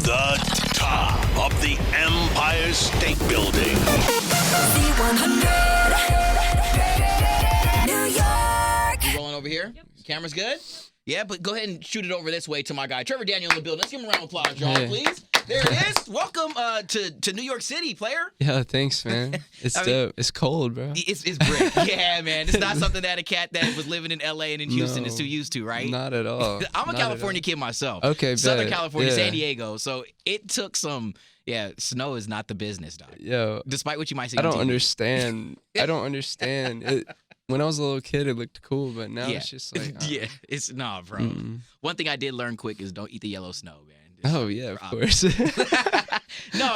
The top of the Empire State Building. New York. You rolling over here? Yep. Camera's good? Yeah, but go ahead and shoot it over this way to my guy, Trevor Daniel in the building. Let's give him a round of applause, y'all, please. There it is. Welcome to New York City, player. Yeah, thanks, man. It's dope. It's cold, bro. It's brick. Yeah, man. It's not something that a cat that was living in L.A. and in Houston is too used to, right? Not at all. I'm a California kid myself. Okay, Southern bet. California, Yeah. San Diego. So it took some. Yeah, snow is not the business, dog. Yo, Despite what you might see I on don't TV. understand. I don't understand. When I was a little kid, it looked cool, but now it's just like, yeah, it's nah, bro. One thing I did learn quick is don't eat the yellow snow, man. Oh yeah, of course. No,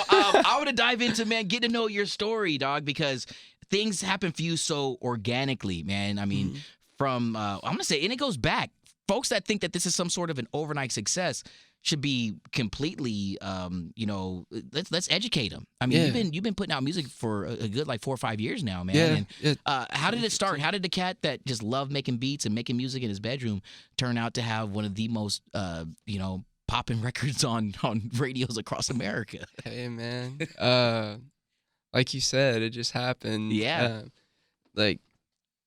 I want to dive into, man, get to know your story, dog, because things happen for you so organically, man. I mean, from I'm gonna say, and it goes back. Folks that think that this is some sort of an overnight success should be completely, let's educate them. I mean, you've been putting out music for a good like 4 or 5 years now, man. Yeah. And, how did it start? How did the cat that just loved making beats and making music in his bedroom turn out to have one of the most, popping records on radios across America? Hey, man. Like you said, it just happened. Yeah. Like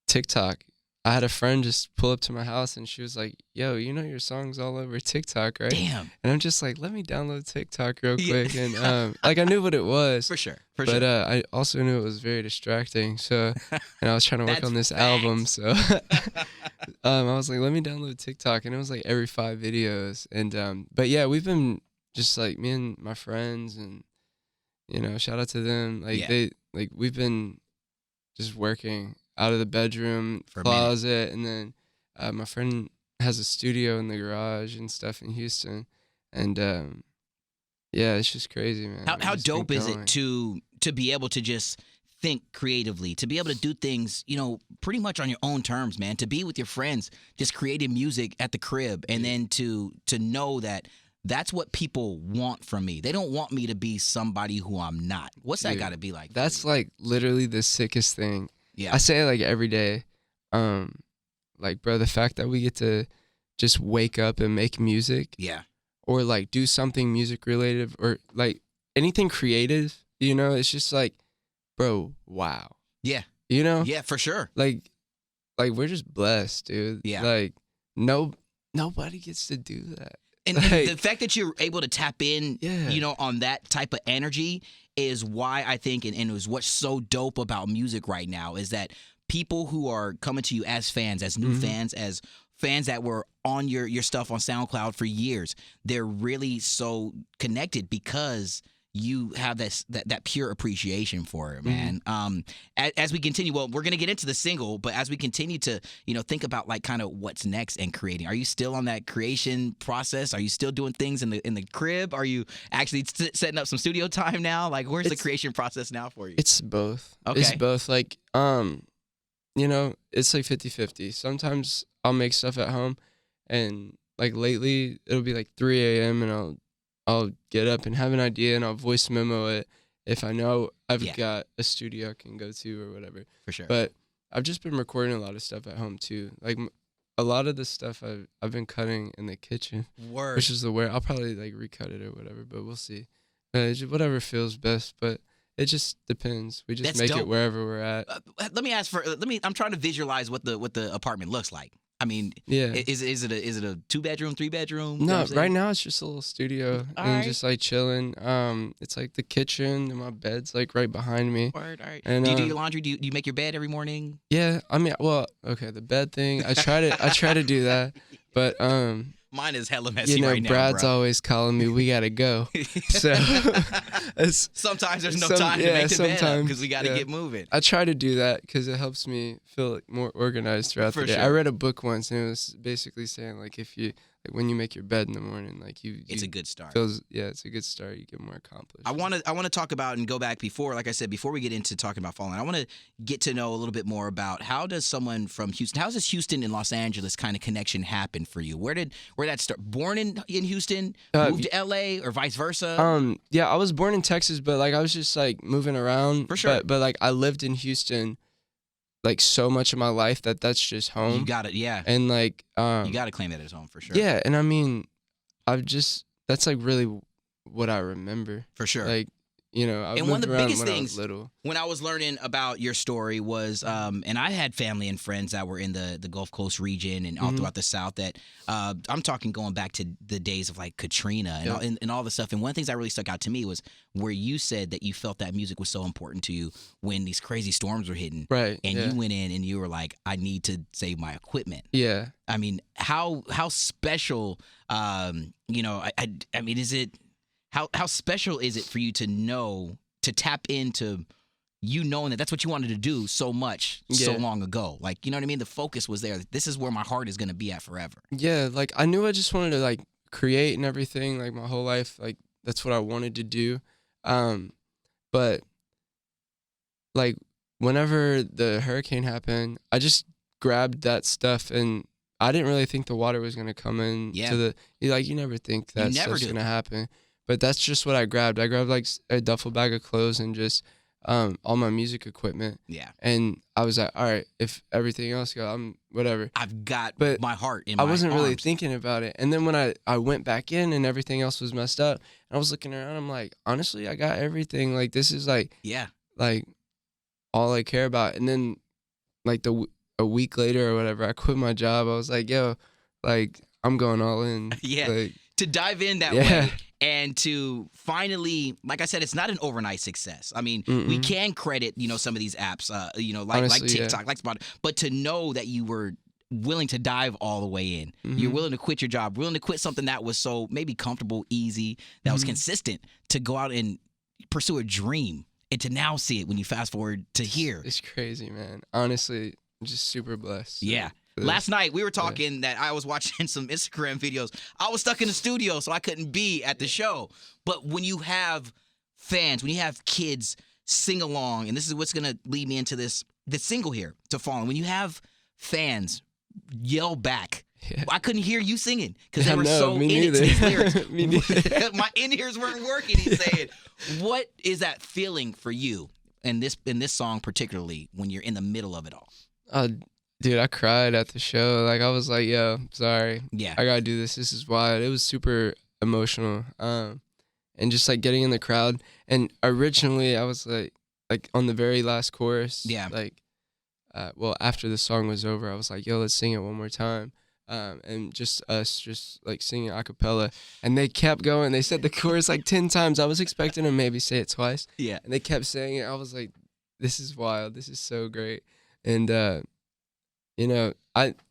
TikTok. I had a friend just pull up to my house and she was like, "Yo, you know your song's all over TikTok, right?" Damn. And I'm just like, "Let me download TikTok real quick." And like I knew what it was. For sure. But I also knew it was very distracting. So, and I was trying to work That's on this facts. album. So, I was like, let me download TikTok. And it was like every 5 videos. And, but yeah, we've been just like me and my friends and, shout out to them. Like we've been just working out of the bedroom, For a closet. And then my friend has a studio in the garage and stuff in Houston. And, yeah, it's just crazy, man. How It's been dope is going. it to be able to just think creatively, to be able to do things, pretty much on your own terms, man, to be with your friends, just creating music at the crib, and then to know that that's what people want from me. They don't want me to be somebody who I'm not. What's that Dude, got to be like? That's like literally the sickest thing. Yeah. I say it like every day. Like, bro, the fact that we get to just wake up and make music. Yeah. Or like do something music related or like anything creative, it's just like, bro, wow. Yeah. Yeah, for sure. Like we're just blessed, dude. Yeah. Like nobody gets to do that. And Like, the fact that you're able to tap in, Yeah. on that type of energy is why I think, and it was what's so dope about music right now, is that people who are coming to you as fans, as new fans, as fans that were on your stuff on SoundCloud for years, they're really so connected because you have that pure appreciation for it, man. As we continue, well, we're gonna get into the single, but as we continue to think about like kind of what's next and creating, are you still on that creation process? Are you still doing things in the crib? Are you actually setting up some studio time now? Like, where's the creation process now for you? It's both. Okay. It's both. Like, it's like 50-50. Sometimes I'll make stuff at home, and like lately it'll be like 3 a.m. and I'll get up and have an idea and I'll voice memo it if I know I've got a studio I can go to or whatever. For sure. But I've just been recording a lot of stuff at home too. Like a lot of the stuff I've been cutting in the kitchen, Word. which is the where I'll probably like recut it or whatever, but we'll see. Whatever feels best, but it just depends. We just That's make dope. it wherever we're at. I'm trying to visualize what the apartment looks like. I mean, Yeah. is it a 2-bedroom, 3-bedroom? You know No, what I'm saying? right now it's just a little studio All and right. just like chilling. It's like the kitchen and my bed's like right behind me. Word, all right. And, do you do your laundry? Do you make your bed every morning? Yeah, I mean, well, okay, the bed thing. I try to do that, but Mine is hella messy right now, Brad's bro. always calling me. We gotta go. So it's, Sometimes there's no time to make the bed up sometimes, because we got to get moving. I try to do that because it helps me feel like more organized throughout For the day. sure. I read a book once and it was basically saying like if you like when you make your bed in the morning, like It's a good start. it's a good start. You get more accomplished. I want to talk about and go back before, like I said, before we get into talking about Fallen, I want to get to know a little bit more about how does someone from Houston, how does this Houston and Los Angeles kind of connection happen for you? Where did that start? Born in Houston, moved to LA, or vice versa? Yeah, I was born in Texas, but like I was just like moving around. For sure. But like I lived in Houston like so much of my life that's just home. You got it, yeah. And like You got to claim that as home for sure. yeah, and I mean, that's like really what I remember. For sure. Like, you know, I And moved one of the around biggest when I things was little. when I was learning about your story was, and I had family and friends that were in the Gulf Coast region and all throughout the South that I'm talking going back to the days of like Katrina and all the stuff. And one of the things that really stuck out to me was where you said that you felt that music was so important to you when these crazy storms were hitting. Right. And you went in and you were like, I need to save my equipment. Yeah. I mean, how special, you know, I mean, is it, how special is it for you to know, to tap into you knowing that that's what you wanted to do so much so long ago? Like, you know what I mean? The focus was there. This is where my heart is going to be at forever. Yeah, like I knew I just wanted to like create and everything, like my whole life, like that's what I wanted to do. But like whenever the hurricane happened, I just grabbed that stuff and I didn't really think the water was gonna come in to the you never think that stuff's gonna happen. But that's just what I grabbed. I grabbed like a duffel bag of clothes and just all my music equipment. Yeah. And I was like, all right, if everything else goes, I'm whatever. I've got but my heart in my I wasn't really arms. thinking about it. And then when I went back in and everything else was messed up, and I was looking around, I'm like, honestly, I got everything. Like this is like like all I care about. And then like a week later or whatever, I quit my job. I was like, yo, like I'm going all in. Like, to dive in that way and to finally, like I said, it's not an overnight success. I mean, we can credit, you know, some of these apps, you know, like TikTok, like Spotify, but to know that you were willing to dive all the way in, you're willing to quit your job, willing to quit something that was so maybe comfortable, easy, that was consistent, to go out and pursue a dream and to now see it when you fast forward to here. It's crazy, man. Honestly, I'm just super blessed. Yeah. Last night, we were talking that I was watching some Instagram videos. I was stuck in the studio, so I couldn't be at the show. But when you have fans, when you have kids sing along, and this is what's going to lead me into this single here, To Fallen. When you have fans yell back, I couldn't hear you singing because they were so in it to these lyrics. Me neither. My in-ears weren't working, he's saying. What is that feeling for you in this song particularly when you're in the middle of it all? Dude, I cried at the show. Like I was like, yo, sorry. Yeah. I gotta do this. This is wild. It was super emotional. And just like getting in the crowd. And originally I was like on the very last chorus. Yeah. Like, well, after the song was over, I was like, yo, let's sing it one more time. And just us just like singing a cappella. And they kept going. They said the chorus like 10 times. I was expecting them maybe say it twice. Yeah. And they kept saying it. I was like, this is wild. This is so great. And, you know,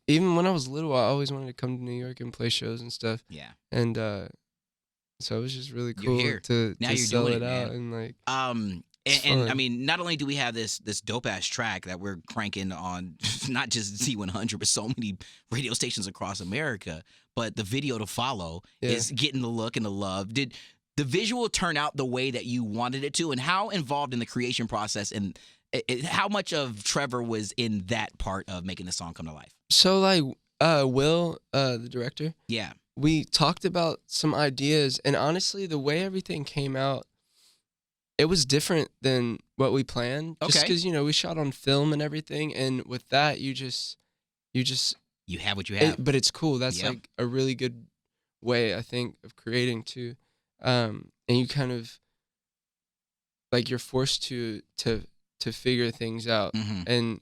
even when I was little, I always wanted to come to New York and play shows and stuff. Yeah. And so it was just really cool to sell it out, and like and I mean, not only do we have this dope ass track that we're cranking on not just Z100 but so many radio stations across America, but the video to follow is getting the look and the love. Did the visual turn out the way that you wanted it to, and how involved in the creation process and how much of Trevor was in that part of making the song come to life? So like Will, the director, we talked about some ideas, and honestly, the way everything came out, it was different than what we planned. Just because, you know, we shot on film and everything, and with that, you have what you have. But it's cool. That's like a really good way, I think, of creating too. And you kind of like you're forced to figure things out, and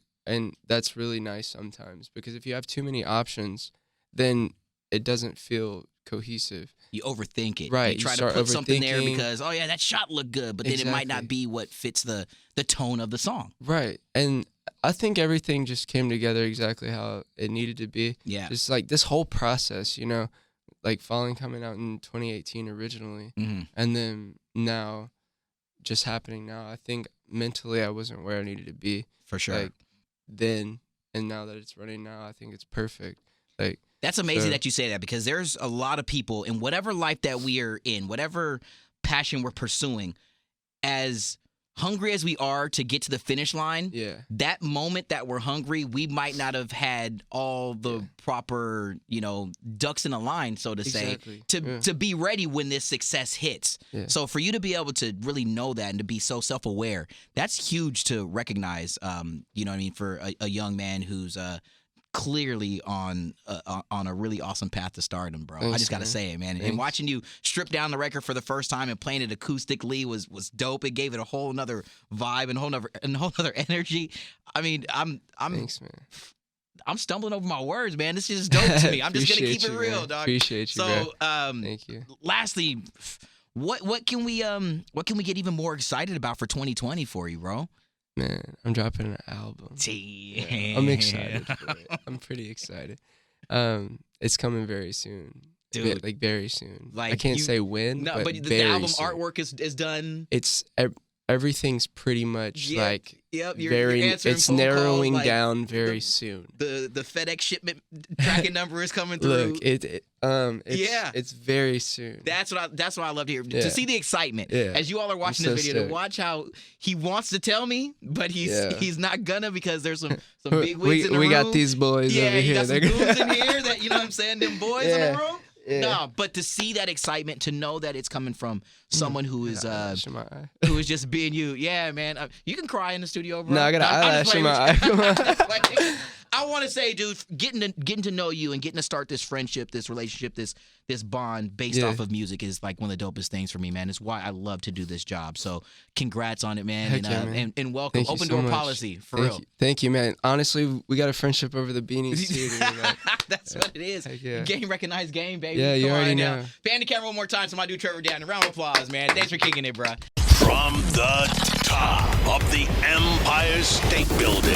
that's really nice sometimes, because if you have too many options, then it doesn't feel cohesive. You overthink it. Right. You try to put something there because, oh yeah, that shot looked good, but then it might not be what fits the tone of the song. Right. And I think everything just came together exactly how it needed to be. Yeah. Just like this whole process, you know, like Fallen coming out in 2018 originally, and then now just happening now. I think mentally I wasn't where I needed to be. For sure. Like then, and now that it's running now, I think it's perfect. Like, that's amazing that you say that, because there's a lot of people in whatever life that we are in, whatever passion we're pursuing, as hungry as we are to get to the finish line, that moment that we're hungry, we might not have had all the proper, you know, ducks in a line, so to say, to be ready when this success hits. So for you to be able to really know that and to be so self-aware, that's huge to recognize, you know what I mean, for a young man who's clearly on a really awesome path to stardom, bro. I just gotta say it, man. And watching you strip down the record for the first time and playing it acoustically was dope. It gave it a whole nother vibe and a whole nother energy. I mean, Thanks, man. I'm stumbling over my words, man. This is dope to me. I'm just gonna keep it real, man. dog. Appreciate you, so, bro. Thank you. Lastly, what can we get even more excited about for 2020 for you, bro? Man, I'm dropping an album. Yeah, I'm excited for it. I'm pretty excited. It's coming very soon. Dude. Like very soon. Like I can't say when, no, but the very album soon. artwork is done. It's everything's pretty much like you're it's phone narrowing calls, like, down very soon. The FedEx shipment tracking number is coming through. Look, it's very soon. That's what I love to hear. Yeah. To see the excitement as you all are watching I'm this so video, to stoked. watch how he wants to tell me, but he's not gonna, because there's some big wigs in the room. We got these boys over you here. got some goons in here that, you know what I'm saying, them boys in the room. Yeah. No, but to see that excitement, to know that it's coming from someone who is who is just being you. Yeah, man. You can cry in the studio, bro. No, I got an eyelash in my eye. Come on. I want to say, dude, getting to know you and getting to start this friendship, this relationship, this bond based off of music is like one of the dopest things for me, man. It's why I love to do this job. So congrats on it, man. Heck yeah, man. And welcome. Thank Open you so door much. policy, for Thank real. you. Thank you, man. Honestly, we got a friendship over the beanies too. Dude. Like, That's what it is. Heck yeah. Game recognized game, baby. Yeah, you Come already on know. now. Pan the camera one more time so my dude Trevor down. A round of applause, man. Thanks for kicking it, bro. From the top of the Empire State Building.